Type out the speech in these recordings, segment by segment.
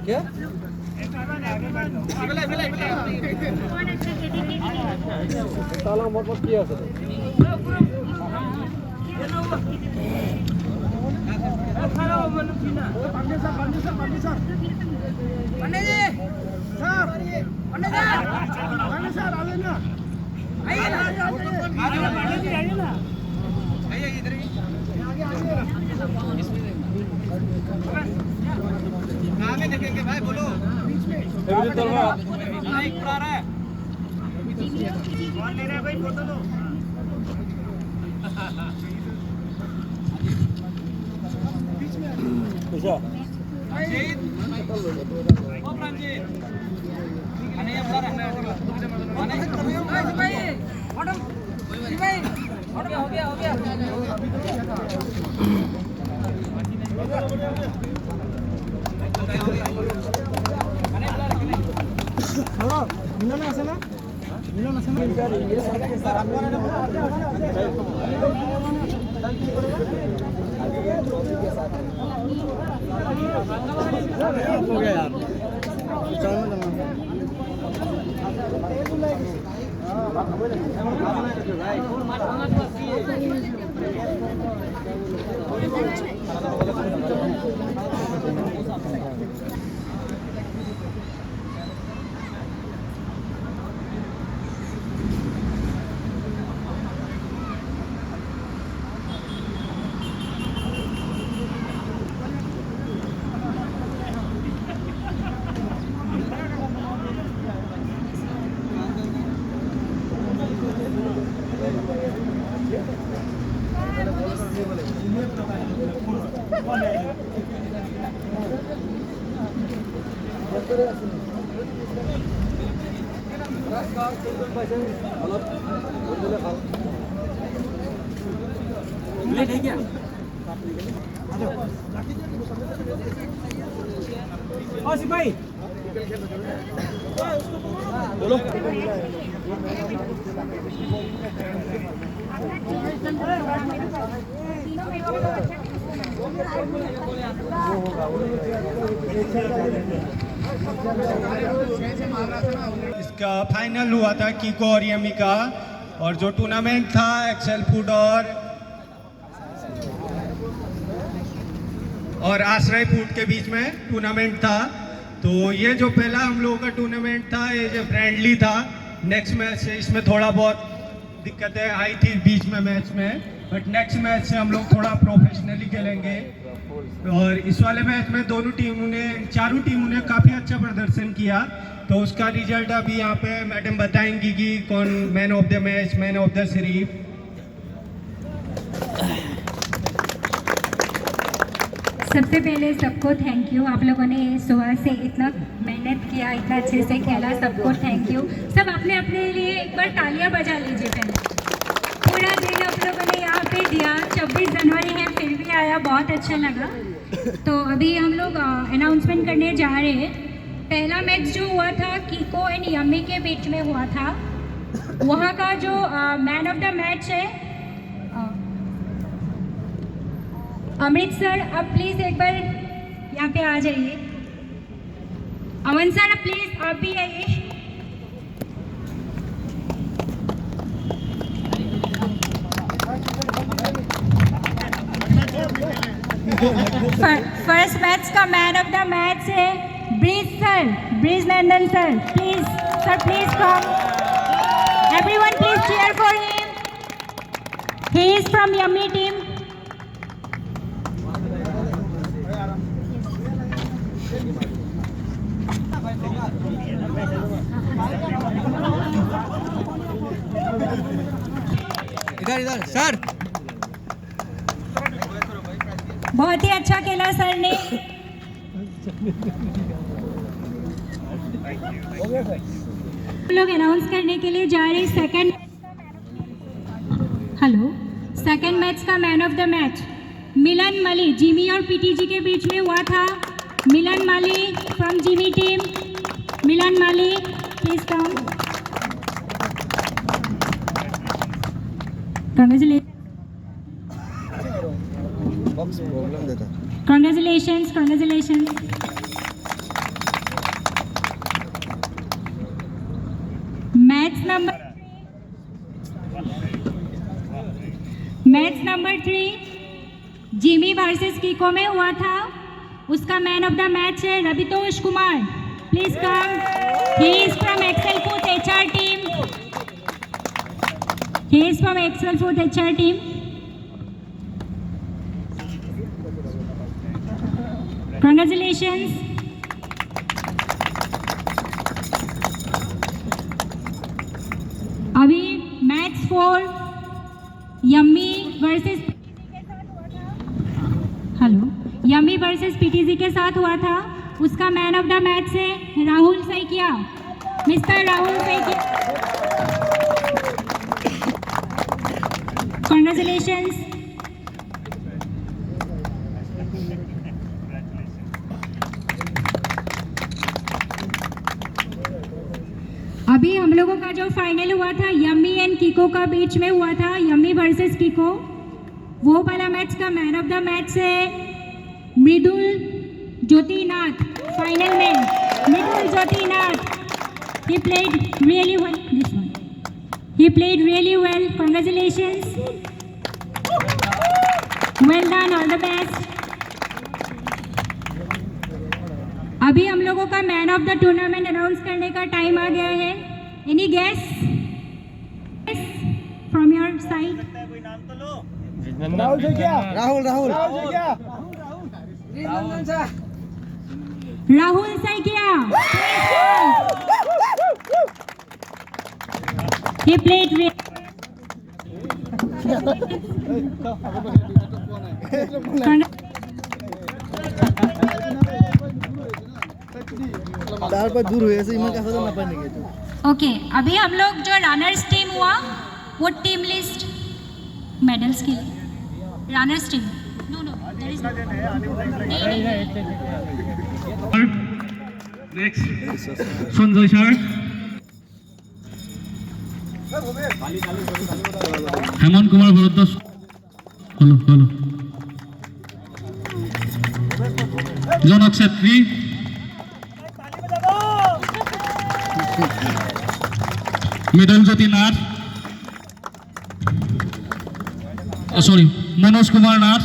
क्या ताला मोट किया आगे देखेंगे भाई, बोलो आ रहा है कौन ले रहा है भाई, फोटो लो। हो गया यार सिपाही बोलो इसका फाइनल हुआ था कीको और यमी का, और जो टूर्नामेंट था एक्सेल फूड और आश्रय फूड के बीच में टूर्नामेंट था। तो ये जो पहला हम लोगों का टूर्नामेंट था ये जो फ्रेंडली था। नेक्स्ट मैच से इसमें थोड़ा बहुत दिक्कतें आई थी बीच में मैच में, बट नेक्स्ट मैच से हम लोग थोड़ा प्रोफेशनली खेलेंगे। और इस वाले मैच में चारों टीमों ने काफ़ी अच्छा प्रदर्शन किया, तो उसका रिजल्ट अभी यहाँ पे मैडम बताएंगी कि कौन man of the match, man of the series. सबसे पहले सबको थैंक यू, आप लोगों ने सुबह से इतना मेहनत किया, इतना अच्छे से खेला, सबको थैंक यू। सब अपने अपने लिए एक बार तालियां बजा लीजिए। पहले पूरा दिन आप लोगों ने यहाँ पे दिया, 26 जनवरी है फिर भी आया, बहुत अच्छा लगा। तो अभी हम लोग अनाउंसमेंट करने जा रहे हैं। पहला मैच जो हुआ था कीको एंड यमी के बीच में हुआ था, वहाँ का जो मैन ऑफ द मैच है अमृत सर, अब प्लीज़ एक बार यहाँ पे आ जाइए। अमन सर प्लीज़ आप भी आइए। फर्स्ट मैच का मैन ऑफ द मैच है bridge sir, bridge Nandan sir. Please sir, please come, everyone please cheer for him. He is from Yummy team. इधर इधर सर, बहुत ही अच्छा खेला सर ने। लोग अनाउंस करने के लिए जा रहे सेकंड मैच का मैन ऑफ द मैच मिलन मली, जिमी और पीटीजी के बीच में हुआ था। Milan Malik from Jimmy team Milan Malik, please come. Congratulations. Box problem देता Congratulations, congratulations. Match number 3 Jimmy versus Kiko में हुआ था, उसका मैन ऑफ द मैच है Ravitosh Kumar. Please come. He is from Excel food HR team. He is from Excel food HR team. Congratulations. अभी match 4 yummy versus yummy versus PTG के साथ हुआ था, उसका मैन ऑफ द मैच है Rahul Saikia. Mister Rahul Saikia, congratulations. अभी हम लोगों का जो फाइनल हुआ था यम्मी एंड किको का बीच में हुआ था, यम्मी वर्सेस किको, वो वाला मैच का मैन ऑफ द मैच है मृदुल ज्योतिनाथ. फाइनल में मृदुल ज्योतिनाथ. he played really well. This one, he played really well. Congratulations, well done, all the best. अभी हम लोगों का man of the tournament announce करने का टाइम आ गया है. Any guess from your side? Rahul से क्या? राहुल राहुल राहुल से क्या? he played चार पाँच दूर हुए ऐसे ही मैं क्या ना पाने के तो. ओके, अभी हम लोग जो रनर्स टीम हुआ वो टीम लिस्ट मेडल्स के लिए runners team. No there is next Sanjay sir, Hemant Kumar Bhardwaj. Hello hello. Janak Chhetri, Mridul Jyotinath, sorry Manoj Kumar Nath,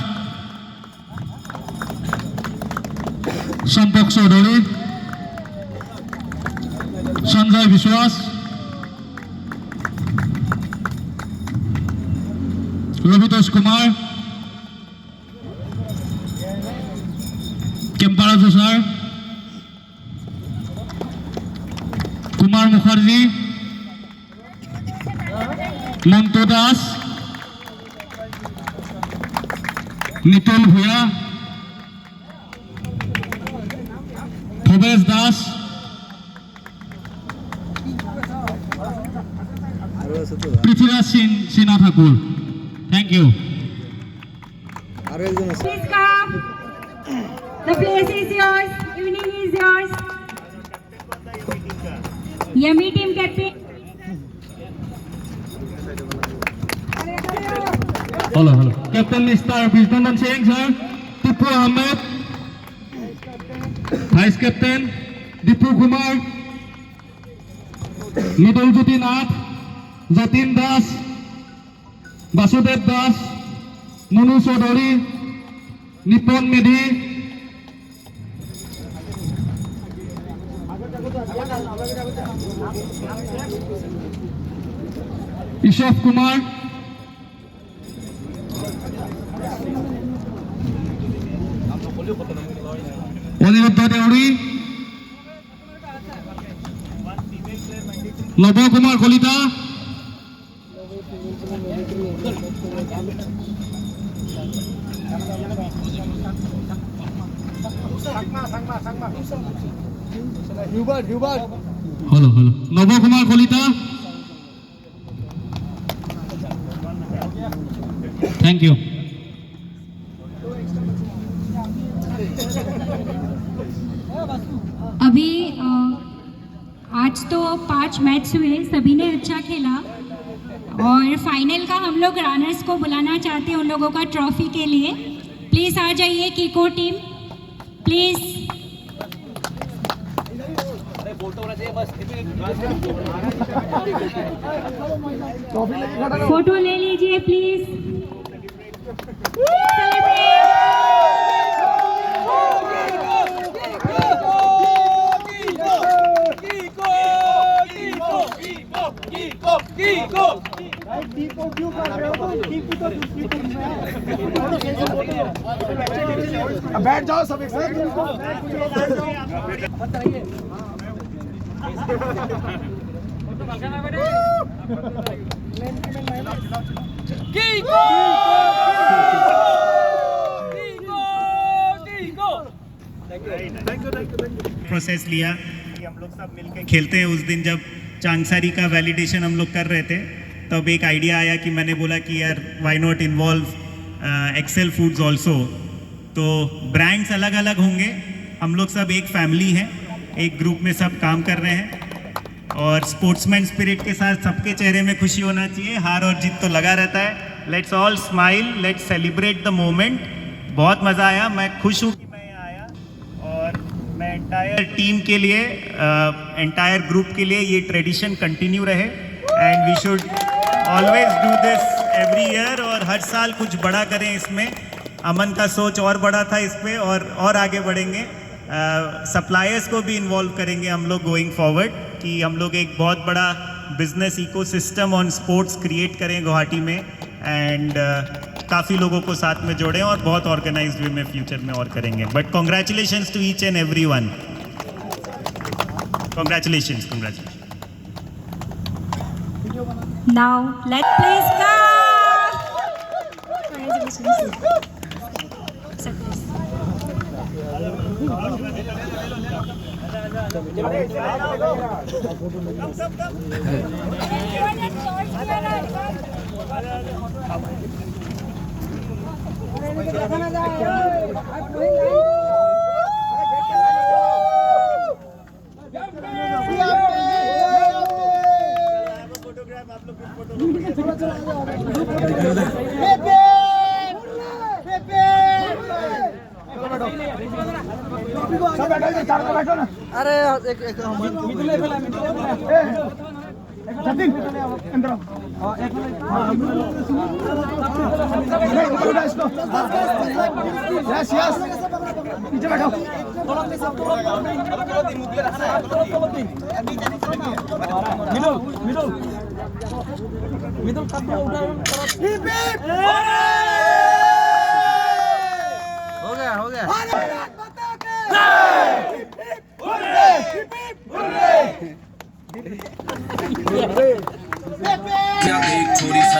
Sampak Chowdhury, Sanjay Biswas, Ravitosh Kumar, Kemparaju sir, Kumar Mukherjee, Mantu Das, Nitul Bhuyan, Bhupesh Das, Prithviraj Sinha Thakur. Thank you. और एक जन Please come. The place is yours. Evening is yours. Yummy team captain. Hello hello. Captain mister Vijanandan Singh sir, Tipu Ahmed, vice captain Dipu Kumar, Mridul Jyotinath, Jatin Das, Vasudev Das, Manu Chaudhary, Nipan Medhi, Ishav Kumar, Aniruddha Deori, Nav Kumar Kalita, hello hello. नव Kumar Kalita. Thank you. अभी आज तो 5 match हुए, सभी ने अच्छा खेला और फाइनल का हम लोग रनर्स को बुलाना चाहते हैं उन लोगों का ट्रॉफी के लिए। प्लीज़ आ जाइए कीको टीम, प्लीज़। फोटो ले लीजिए प्लीज। बैठ जाओ सब एक साथ। प्रोसेस लिया कि हम लोग सब मिलके खेलते हैं। उस दिन जब चांगसारी का वैलिडेशन हम लोग कर रहे थे तब एक आइडिया आया कि मैंने बोला कि यार why not involve Excel foods also. तो ब्रांड्स अलग अलग होंगे, हम लोग सब एक फैमिली हैं, एक ग्रुप में सब काम कर रहे हैं और स्पोर्ट्समैन स्पिरिट के साथ सबके चेहरे में खुशी होना चाहिए। हार और जीत तो लगा रहता है। Let's all smile, let's celebrate the moment. बहुत मज़ा आया, मैं खुश हूँ कि मैं यहाँ आया और मैं एंटायर टीम के लिए, एंटायर ग्रुप के लिए ये ट्रेडिशन कंटिन्यू रहे and we should always do this every year और हर साल कुछ बड़ा करें इसमें। अमन का सोच और बड़ा था इस पे और आगे बढ़ेंगे। सप्लायर्स को भी इन्वॉल्व करेंगे हम लोग गोइंग फॉरवर्ड कि हम लोग एक बहुत बड़ा business ecosystem on sports create करें गुवाहाटी में एंड काफ़ी लोगों को साथ में जोड़ें और बहुत ऑर्गेनाइज्ड वे में फ्यूचर में और करेंगे। But congratulations to each and every one. Congratulations. Now let's please clap. Sir, please. अरे एक जतिन अंदर यस यस नीचे बैठो। मिडल कब उठा हो गया क्या एक छोरी सा